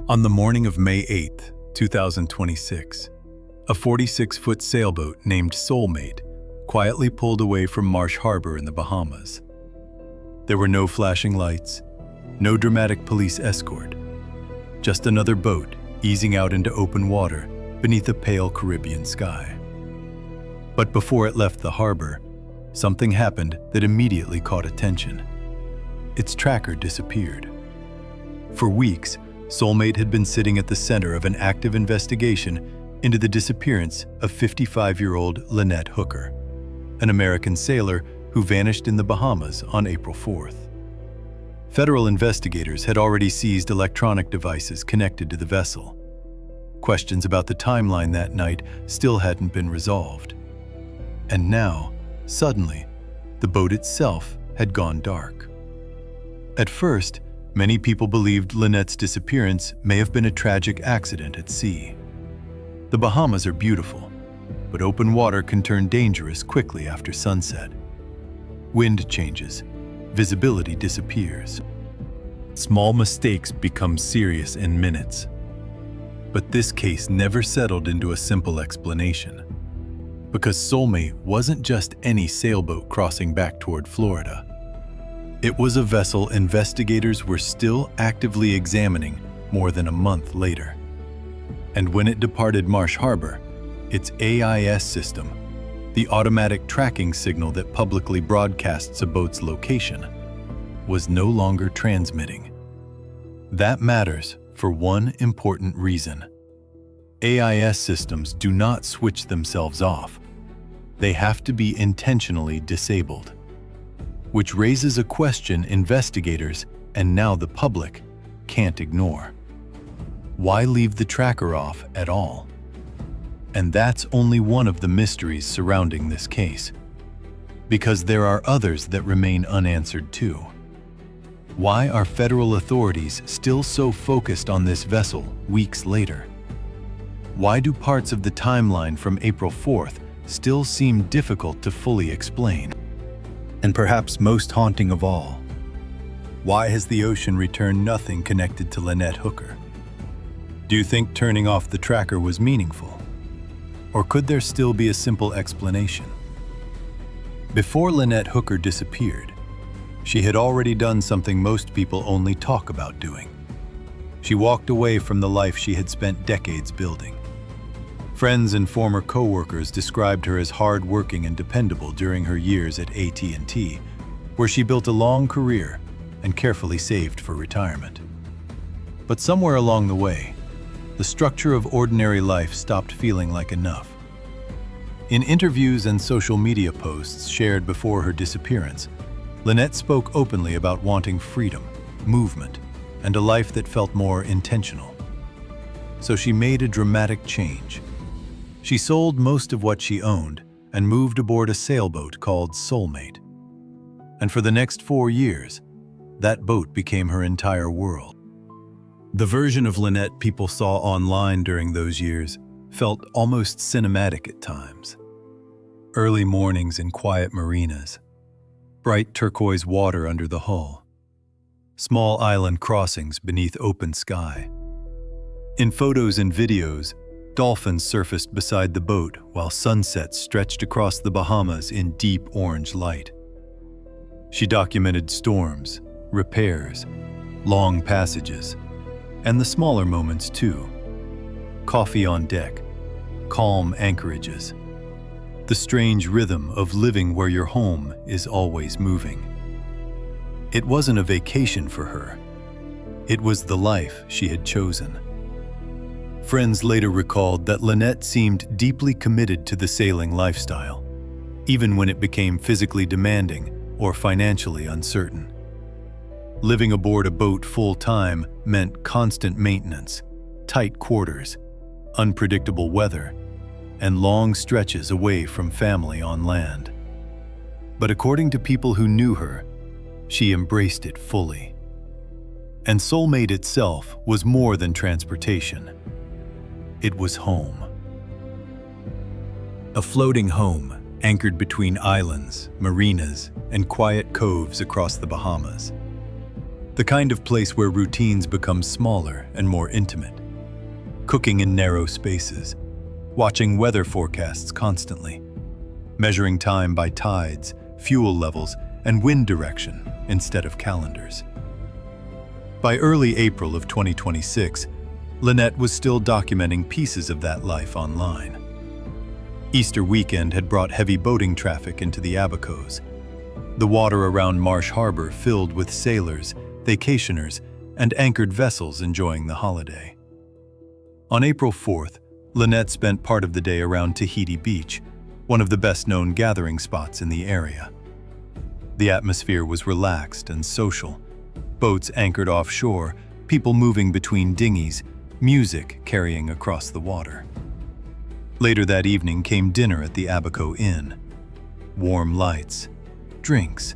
On the morning of May 8, 2026, a 46-foot sailboat named Soulmate quietly pulled away from Marsh Harbor in the Bahamas. There were no flashing lights, no dramatic police escort, just another boat easing out into open water beneath a pale Caribbean sky. But before it left the harbor, something happened that immediately caught attention. Its tracker disappeared. For weeks, Soulmate had been sitting at the center of an active investigation into the disappearance of 55-year-old Lynette Hooker, an American sailor who vanished in the Bahamas on April 4th. Federal investigators had already seized electronic devices connected to the vessel. Questions about the timeline that night still hadn't been resolved. And now, suddenly, the boat itself had gone dark. At first, many people believed Lynette's disappearance may have been a tragic accident at sea. The Bahamas are beautiful, but open water can turn dangerous quickly after sunset. Wind changes, visibility disappears. Small mistakes become serious in minutes. But this case never settled into a simple explanation. Because Soulmate wasn't just any sailboat crossing back toward Florida. It was a vessel investigators were still actively examining more than a month later. And when it departed Marsh Harbor, its AIS system, the automatic tracking signal that publicly broadcasts a boat's location, was no longer transmitting. That matters for one important reason. AIS systems do not switch themselves off. They have to be intentionally disabled. Which raises a question investigators, and now the public, can't ignore. Why leave the tracker off at all? And that's only one of the mysteries surrounding this case. Because there are others that remain unanswered too. Why are federal authorities still so focused on this vessel weeks later? Why do parts of the timeline from April 4th still seem difficult to fully explain? And perhaps most haunting of all, why has the ocean returned nothing connected to Lynette Hooker? Do you think turning off the tracker was meaningful? Or could there still be a simple explanation? Before Lynette Hooker disappeared, she had already done something most people only talk about doing. She walked away from the life she had spent decades building. Friends and former co-workers described her as hard-working and dependable during her years at AT&T, where she built a long career and carefully saved for retirement. But somewhere along the way, the structure of ordinary life stopped feeling like enough. In interviews and social media posts shared before her disappearance, Lynette spoke openly about wanting freedom, movement, and a life that felt more intentional. So she made a dramatic change. She sold most of what she owned and moved aboard a sailboat called Soulmate. And for the next 4 years, that boat became her entire world. The version of Lynette people saw online during those years felt almost cinematic at times. Early mornings in quiet marinas, bright turquoise water under the hull, small island crossings beneath open sky. In photos and videos, dolphins surfaced beside the boat while sunsets stretched across the Bahamas in deep orange light. She documented storms, repairs, long passages, and the smaller moments too. Coffee on deck, calm anchorages, the strange rhythm of living where your home is always moving. It wasn't a vacation for her. It was the life she had chosen. Friends later recalled that Lynette seemed deeply committed to the sailing lifestyle, even when it became physically demanding or financially uncertain. Living aboard a boat full-time meant constant maintenance, tight quarters, unpredictable weather, and long stretches away from family on land. But according to people who knew her, she embraced it fully. And Soulmate itself was more than transportation. It was home. A floating home anchored between islands, marinas, and quiet coves across the Bahamas. the kind of place where routines become smaller and more intimate. Cooking in narrow spaces, watching weather forecasts constantly, measuring time by tides, fuel levels, and wind direction instead of calendars. By early April of 2026, Lynette was still documenting pieces of that life online. Easter weekend had brought heavy boating traffic into the Abacos. The water around Marsh Harbor filled with sailors, vacationers, and anchored vessels enjoying the holiday. On April 4th, Lynette spent part of the day around Tahiti Beach, one of the best-known gathering spots in the area. The atmosphere was relaxed and social. Boats anchored offshore, people moving between dinghies, music carrying across the water. Later that evening came dinner at the Abaco Inn. Warm lights, drinks,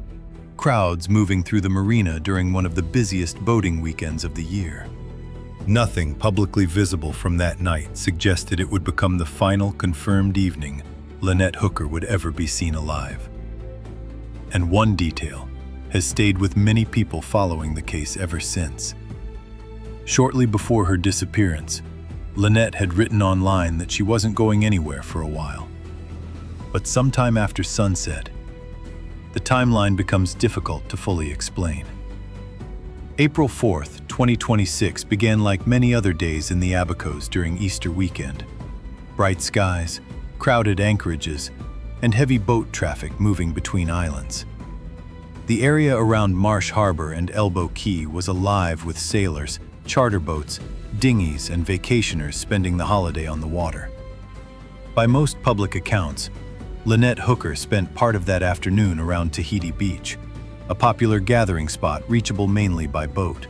crowds moving through the marina during one of the busiest boating weekends of the year. Nothing publicly visible from that night suggested it would become the final confirmed evening Lynette Hooker would ever be seen alive. And one detail has stayed with many people following the case ever since. Shortly before her disappearance, Lynette had written online that she wasn't going anywhere for a while. But sometime after sunset, the timeline becomes difficult to fully explain. April 4th, 2026 began like many other days in the Abacos during Easter weekend. Bright skies, crowded anchorages, and heavy boat traffic moving between islands. The area around Marsh Harbor and Elbow Key was alive with sailors, charter boats, dinghies, and vacationers spending the holiday on the water. By most public accounts, Lynette Hooker spent part of that afternoon around Tahiti Beach, a popular gathering spot reachable mainly by boat.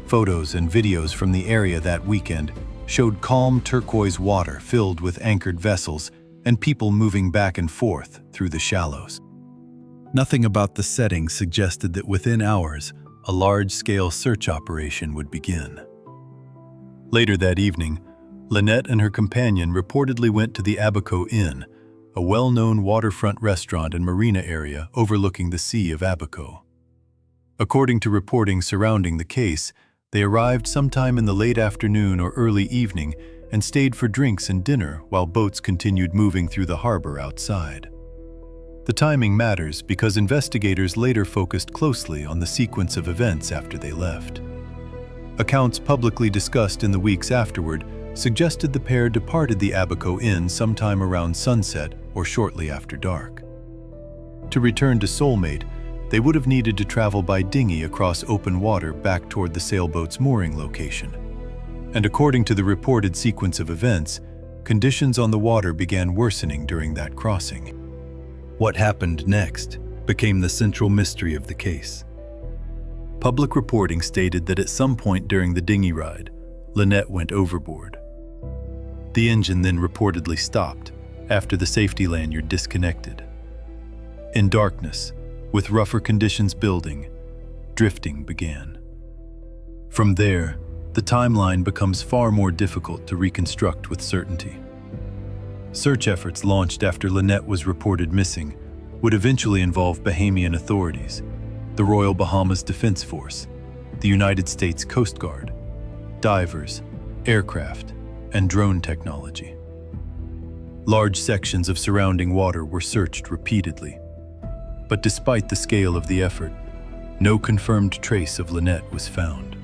Photos and videos from the area that weekend showed calm turquoise water filled with anchored vessels and people moving back and forth through the shallows. Nothing about the setting suggested that within hours, a large-scale search operation would begin. Later that evening, Lynette and her companion reportedly went to the Abaco Inn, a well-known waterfront restaurant and marina area overlooking the Sea of Abaco. According to reporting surrounding the case, they arrived sometime in the late afternoon or early evening and stayed for drinks and dinner while boats continued moving through the harbor outside. The timing matters because investigators later focused closely on the sequence of events after they left. Accounts publicly discussed in the weeks afterward suggested the pair departed the Abaco Inn sometime around sunset or shortly after dark. To return to Soulmate, they would have needed to travel by dinghy across open water back toward the sailboat's mooring location. And according to the reported sequence of events, conditions on the water began worsening during that crossing. What happened next became the central mystery of the case. Public reporting stated that at some point during the dinghy ride, Lynette went overboard. The engine then reportedly stopped after the safety lanyard disconnected. In darkness, with rougher conditions building, drifting began. From there, the timeline becomes far more difficult to reconstruct with certainty. Search efforts launched after Lynette was reported missing would eventually involve Bahamian authorities, the Royal Bahamas Defense Force, the United States Coast Guard, divers, aircraft, and drone technology. Large sections of surrounding water were searched repeatedly. But despite the scale of the effort, no confirmed trace of Lynette was found.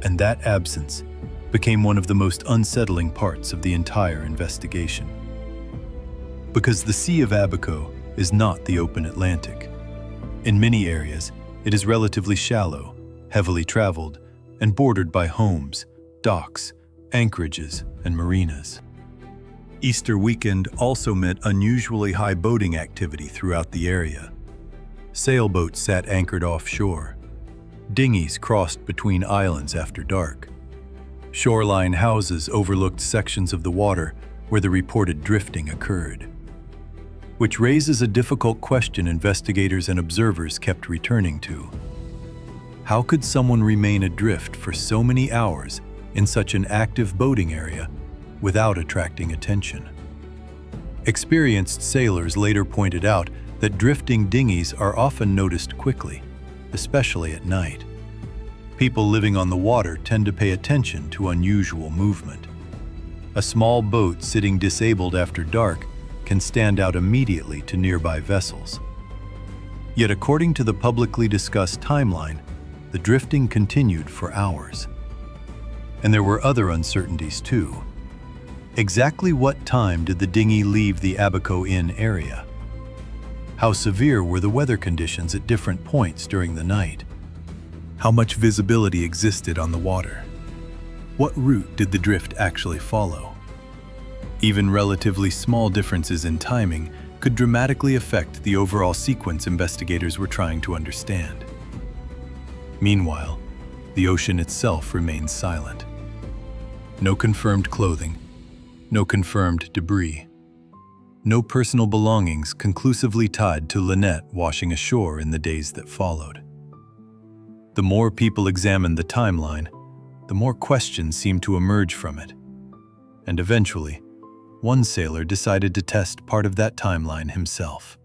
And that absence became one of the most unsettling parts of the entire investigation. Because the Sea of Abaco is not the open Atlantic. In many areas, it is relatively shallow, heavily traveled, and bordered by homes, docks, anchorages, and marinas. Easter weekend also meant unusually high boating activity throughout the area. Sailboats sat anchored offshore. Dinghies crossed between islands after dark. Shoreline houses overlooked sections of the water where the reported drifting occurred. Which raises a difficult question investigators and observers kept returning to. How could someone remain adrift for so many hours in such an active boating area without attracting attention? Experienced sailors later pointed out that drifting dinghies are often noticed quickly, especially at night. People living on the water tend to pay attention to unusual movement. A small boat sitting disabled after dark can stand out immediately to nearby vessels. Yet according to the publicly discussed timeline, the drifting continued for hours. And there were other uncertainties too. Exactly what time did the dinghy leave the Abaco Inn area? How severe were the weather conditions at different points during the night? How much visibility existed on the water? What route did the drift actually follow? Even relatively small differences in timing could dramatically affect the overall sequence investigators were trying to understand. Meanwhile, the ocean itself remains silent. No confirmed clothing, no confirmed debris, no personal belongings conclusively tied to Lynette washing ashore in the days that followed. The more people examined the timeline, the more questions seemed to emerge from it. And eventually, one sailor decided to test part of that timeline himself.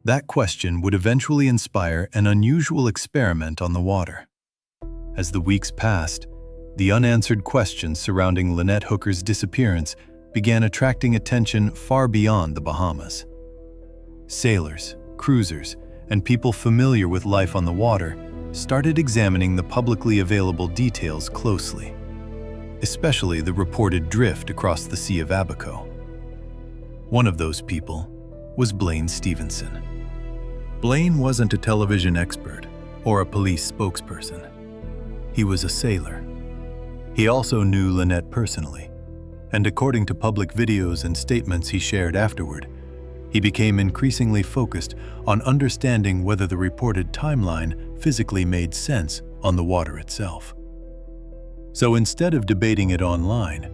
That question would eventually inspire an unusual experiment on the water. As the weeks passed, the unanswered questions surrounding Lynette Hooker's disappearance began attracting attention far beyond the Bahamas. Sailors, cruisers, and people familiar with life on the water started examining the publicly available details closely, especially the reported drift across the Sea of Abaco. One of those people was Blaine Stevenson. Blaine wasn't a television expert or a police spokesperson. He was a sailor. He also knew Lynette personally, and according to public videos and statements he shared afterward, he became increasingly focused on understanding whether the reported timeline physically made sense on the water itself. So instead of debating it online,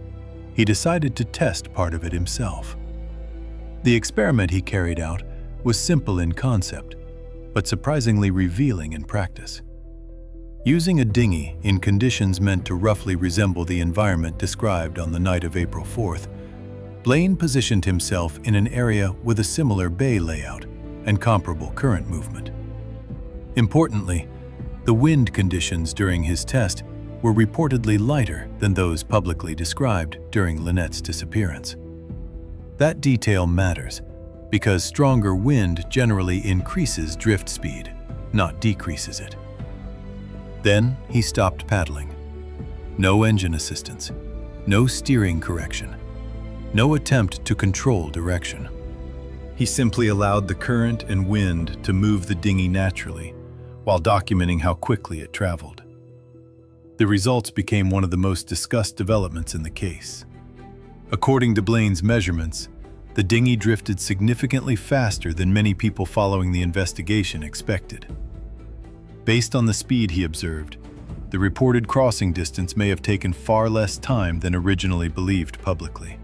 he decided to test part of it himself. The experiment he carried out was simple in concept, but surprisingly revealing in practice. Using a dinghy in conditions meant to roughly resemble the environment described on the night of April 4th, Blaine positioned himself in an area with a similar bay layout and comparable current movement. Importantly, the wind conditions during his test were reportedly lighter than those publicly described during Lynette's disappearance. That detail matters because stronger wind generally increases drift speed, not decreases it. Then he stopped paddling. No engine assistance, no steering correction, no attempt to control direction. He simply allowed the current and wind to move the dinghy naturally, while documenting how quickly it traveled. The results became one of the most discussed developments in the case. According to Blaine's measurements, the dinghy drifted significantly faster than many people following the investigation expected. Based on the speed he observed, the reported crossing distance may have taken far less time than originally believed publicly.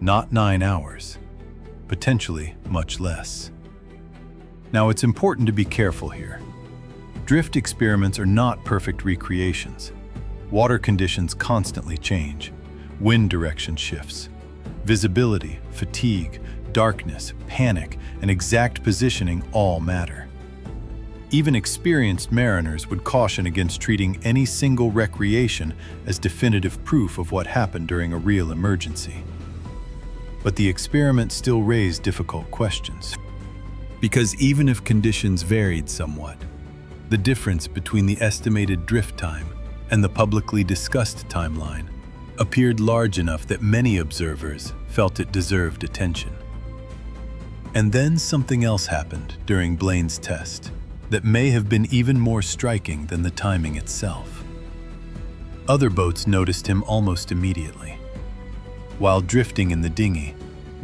Not 9 hours, potentially much less. Now, it's important to be careful here. Drift experiments are not perfect recreations. Water conditions constantly change. Wind direction shifts. Visibility, fatigue, darkness, panic, and exact positioning all matter. Even experienced mariners would caution against treating any single recreation as definitive proof of what happened during a real emergency. But the experiment still raised difficult questions. Because even if conditions varied somewhat, the difference between the estimated drift time and the publicly discussed timeline appeared large enough that many observers felt it deserved attention. And then something else happened during Blaine's test that may have been even more striking than the timing itself. Other boats noticed him almost immediately. While drifting in the dinghy,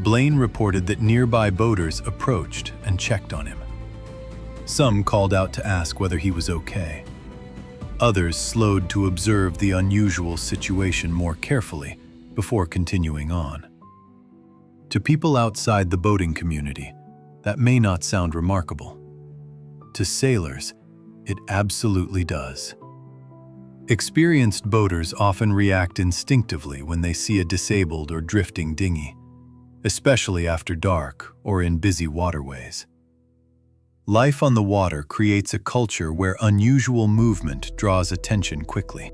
Blaine reported that nearby boaters approached and checked on him. Some called out to ask whether he was okay. Others slowed to observe the unusual situation more carefully before continuing on. To people outside the boating community, that may not sound remarkable. To sailors, it absolutely does. Experienced boaters often react instinctively when they see a disabled or drifting dinghy, especially after dark or in busy waterways. Life on the water creates a culture where unusual movement draws attention quickly.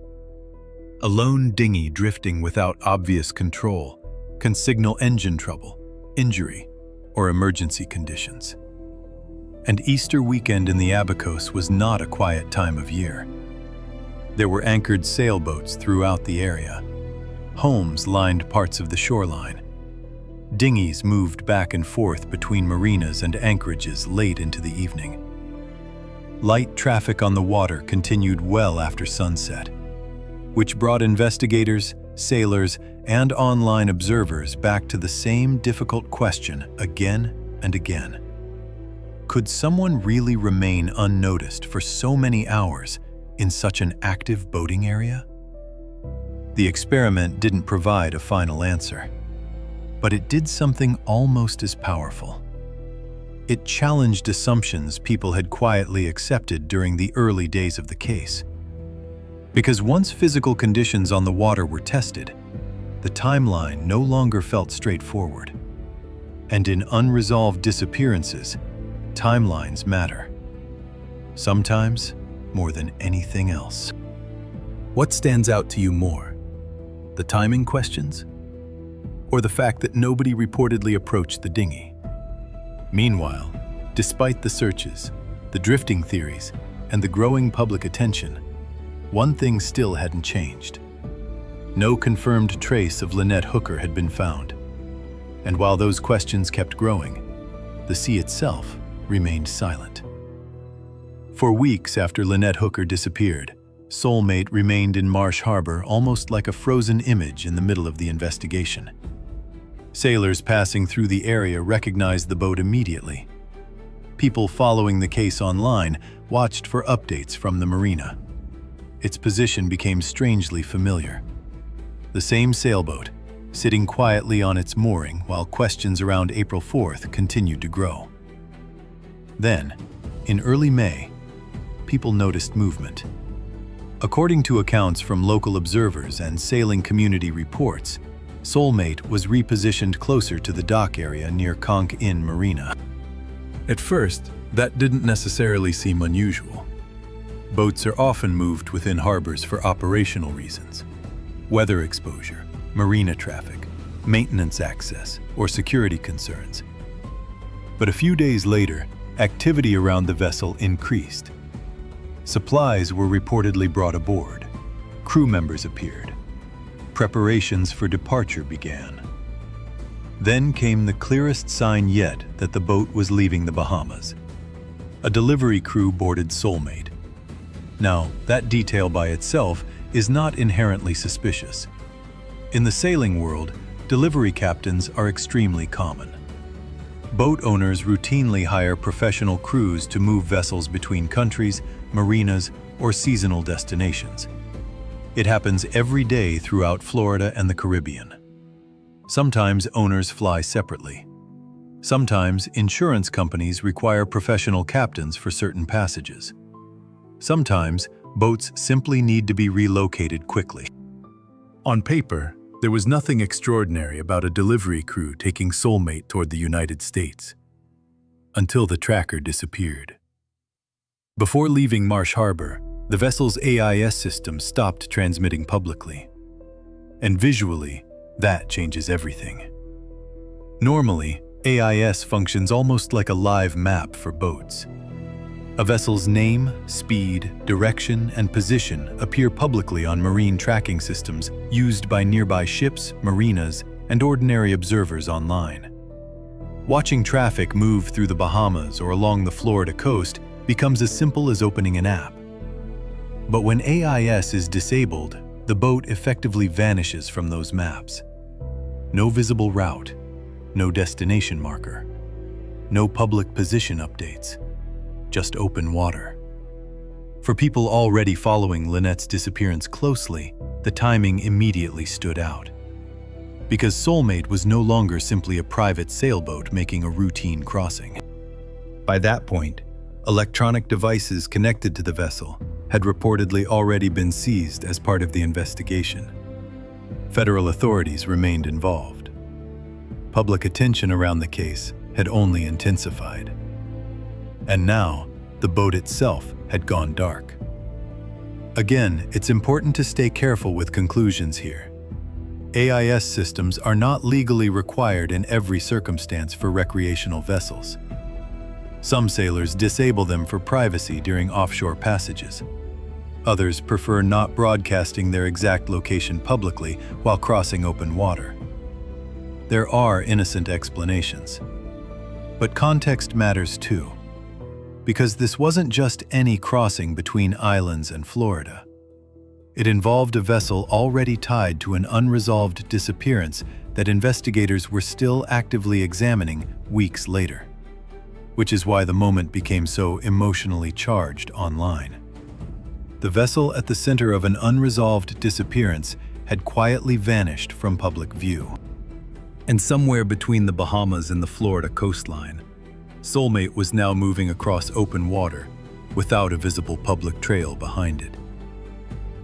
A lone dinghy drifting without obvious control can signal engine trouble, injury, or emergency conditions. And Easter weekend in the Abacos was not a quiet time of year. There were anchored sailboats throughout the area. Homes lined parts of the shoreline. Dinghies moved back and forth between marinas and anchorages late into the evening. Light traffic on the water continued well after sunset, which brought investigators, sailors, and online observers back to the same difficult question again and again. Could someone really remain unnoticed for so many hours in such an active boating area? The experiment didn't provide a final answer, but it did something almost as powerful. It challenged assumptions people had quietly accepted during the early days of the case. Because once physical conditions on the water were tested, the timeline no longer felt straightforward. And in unresolved disappearances, timelines matter. Sometimes more than anything else. What stands out to you more? The timing questions? Or the fact that nobody reportedly approached the dinghy? Meanwhile, despite the searches, the drifting theories, and the growing public attention, one thing still hadn't changed. No confirmed trace of Lynette Hooker had been found. And while those questions kept growing, the sea itself remained silent. For weeks after Lynette Hooker disappeared, Soulmate remained in Marsh Harbor almost like a frozen image in the middle of the investigation. Sailors passing through the area recognized the boat immediately. People following the case online watched for updates from the marina. Its position became strangely familiar. The same sailboat, sitting quietly on its mooring while questions around April 4th continued to grow. Then, in early May, people noticed movement. According to accounts from local observers and sailing community reports, Soulmate was repositioned closer to the dock area near Abaco Inn Marina. At first, that didn't necessarily seem unusual. Boats are often moved within harbors for operational reasons: weather exposure, marina traffic, maintenance access, or security concerns. But a few days later, activity around the vessel increased. Supplies were reportedly brought aboard. Crew members appeared. Preparations for departure began. Then came the clearest sign yet that the boat was leaving the Bahamas. A delivery crew boarded Soulmate. Now, that detail by itself is not inherently suspicious. In the sailing world, delivery captains are extremely common. Boat owners routinely hire professional crews to move vessels between countries, marinas, or seasonal destinations. It happens every day throughout Florida and the Caribbean. Sometimes owners fly separately. Sometimes insurance companies require professional captains for certain passages. Sometimes boats simply need to be relocated quickly. On paper, there was nothing extraordinary about a delivery crew taking Soulmate toward the United States, until the tracker disappeared. Before leaving Marsh Harbor, the vessel's AIS system stopped transmitting publicly. And visually, that changes everything. Normally, AIS functions almost like a live map for boats. A vessel's name, speed, direction, and position appear publicly on marine tracking systems used by nearby ships, marinas, and ordinary observers online. Watching traffic move through the Bahamas or along the Florida coast becomes as simple as opening an app. But when AIS is disabled, the boat effectively vanishes from those maps. No visible route, no destination marker, no public position updates, just open water. For people already following Lynette's disappearance closely, the timing immediately stood out. Because Soulmate was no longer simply a private sailboat making a routine crossing. By that point, electronic devices connected to the vessel had reportedly already been seized as part of the investigation. Federal authorities remained involved. Public attention around the case had only intensified. And now, the boat itself had gone dark. Again, it's important to stay careful with conclusions here. AIS systems are not legally required in every circumstance for recreational vessels. Some sailors disable them for privacy during offshore passages. Others prefer not broadcasting their exact location publicly while crossing open water. There are innocent explanations. But context matters too, because this wasn't just any crossing between islands and Florida. It involved a vessel already tied to an unresolved disappearance that investigators were still actively examining weeks later, which is why the moment became so emotionally charged online. The vessel at the center of an unresolved disappearance had quietly vanished from public view. And somewhere between the Bahamas and the Florida coastline, Soulmate was now moving across open water without a visible public trail behind it.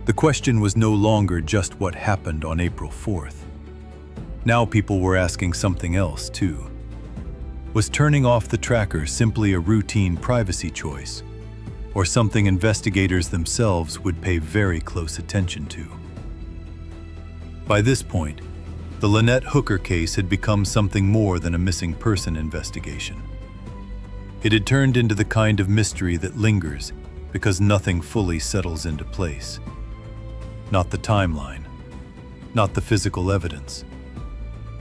The question was no longer just what happened on April 4th. Now people were asking something else too. Was turning off the tracker simply a routine privacy choice, or something investigators themselves would pay very close attention to? By this point, the Lynette Hooker case had become something more than a missing person investigation. It had turned into the kind of mystery that lingers because nothing fully settles into place. Not the timeline, not the physical evidence,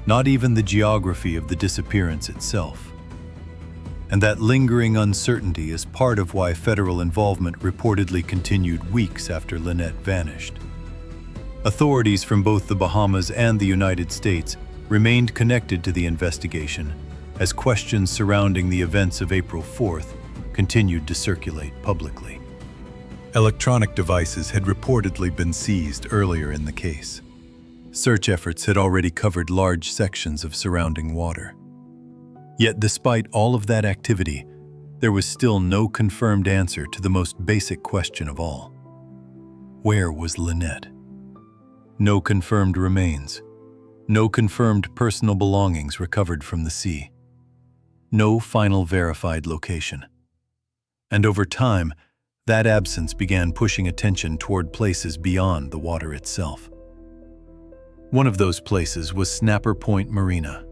not even the geography of the disappearance itself. And that lingering uncertainty is part of why federal involvement reportedly continued weeks after Lynette vanished. Authorities from both the Bahamas and the United States remained connected to the investigation as questions surrounding the events of April 4th continued to circulate publicly. Electronic devices had reportedly been seized earlier in the case. Search efforts had already covered large sections of surrounding water. Yet despite all of that activity, there was still no confirmed answer to the most basic question of all. Where was Lynette? No confirmed remains. No confirmed personal belongings recovered from the sea. No final verified location. And over time, that absence began pushing attention toward places beyond the water itself. One of those places was Snapper Point Marina.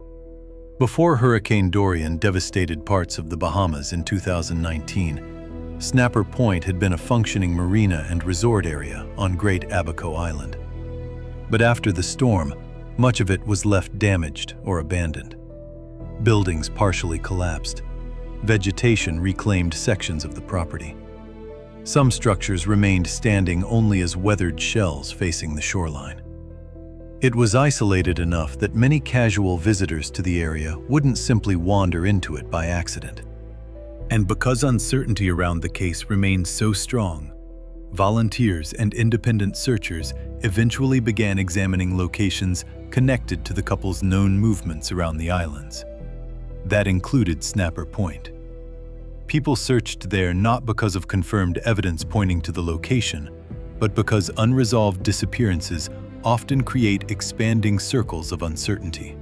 Before Hurricane Dorian devastated parts of the Bahamas in 2019, Snapper Point had been a functioning marina and resort area on Great Abaco Island. But after the storm, much of it was left damaged or abandoned. Buildings partially collapsed. Vegetation reclaimed sections of the property. Some structures remained standing only as weathered shells facing the shoreline. It was isolated enough that many casual visitors to the area wouldn't simply wander into it by accident. And because uncertainty around the case remained so strong, volunteers and independent searchers eventually began examining locations connected to the couple's known movements around the islands. That included Snapper Point. People searched there not because of confirmed evidence pointing to the location, but because unresolved disappearances often create expanding circles of uncertainty.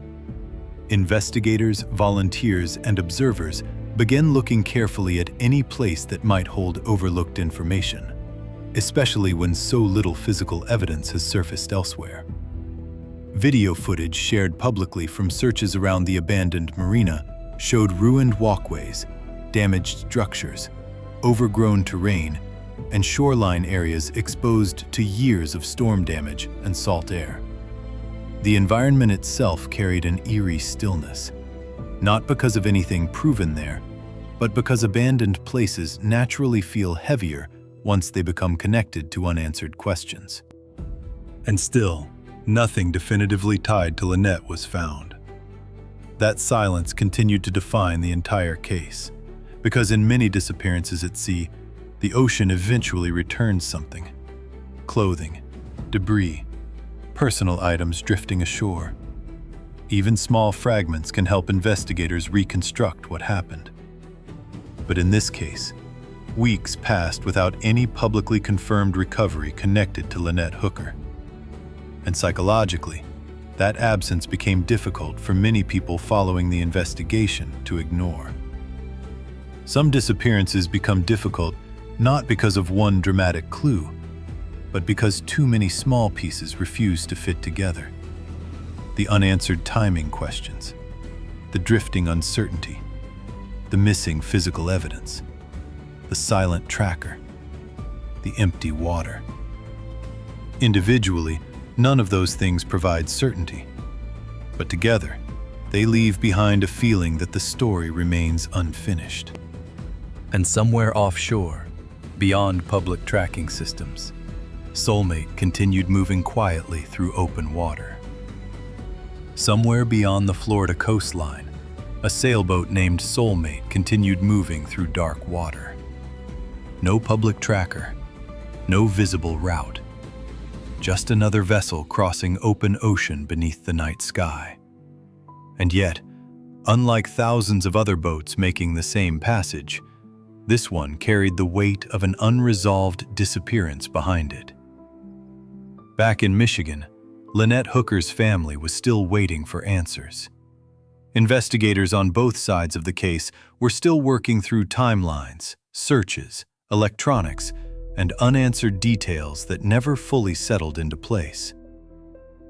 Investigators, volunteers, and observers began looking carefully at any place that might hold overlooked information, especially when so little physical evidence has surfaced elsewhere. Video footage shared publicly from searches around the abandoned marina showed ruined walkways, damaged structures, overgrown terrain, and shoreline areas exposed to years of storm damage and salt air. The environment itself carried an eerie stillness, not because of anything proven there, but because abandoned places naturally feel heavier once they become connected to unanswered questions. And still, nothing definitively tied to Lynette was found. That silence continued to define the entire case, because in many disappearances at sea, the ocean eventually returns something. Clothing, debris, personal items drifting ashore. Even small fragments can help investigators reconstruct what happened. But in this case, weeks passed without any publicly confirmed recovery connected to Lynette Hooker. And psychologically, that absence became difficult for many people following the investigation to ignore. Some disappearances become difficult not because of one dramatic clue, but because too many small pieces refuse to fit together. The unanswered timing questions, the drifting uncertainty, the missing physical evidence, the silent tracker, the empty water. Individually, none of those things provide certainty, but together, they leave behind a feeling that the story remains unfinished. And somewhere offshore, beyond public tracking systems, Soulmate continued moving quietly through open water. Somewhere beyond the Florida coastline, a sailboat named Soulmate continued moving through dark water. No public tracker, no visible route, just another vessel crossing open ocean beneath the night sky. And yet, unlike thousands of other boats making the same passage, this one carried the weight of an unresolved disappearance behind it. Back in Michigan, Lynette Hooker's family was still waiting for answers. Investigators on both sides of the case were still working through timelines, searches, electronics, and unanswered details that never fully settled into place.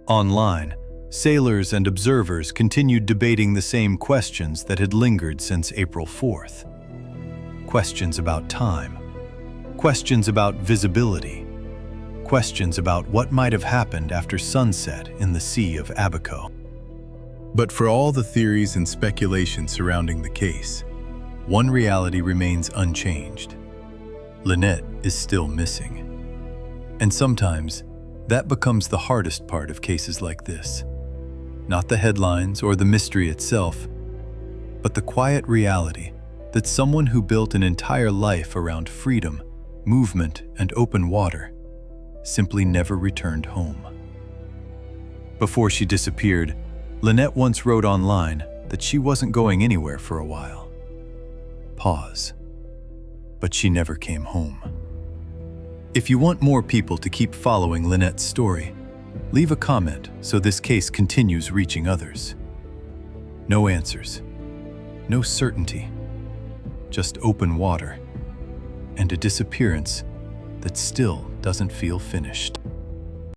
Online, sailors and observers continued debating the same questions that had lingered since April 4th. Questions about time, questions about visibility, questions about what might have happened after sunset in the Sea of Abaco. But for all the theories and speculation surrounding the case, one reality remains unchanged. Lynette is still missing. And sometimes, that becomes the hardest part of cases like this. Not the headlines or the mystery itself, but the quiet reality that someone who built an entire life around freedom, movement, and open water simply never returned home. Before she disappeared, Lynette once wrote online that she wasn't going anywhere for a while. Pause. But she never came home. If you want more people to keep following Lynette's story, leave a comment so this case continues reaching others. No answers, no certainty, just open water and a disappearance that still doesn't feel finished.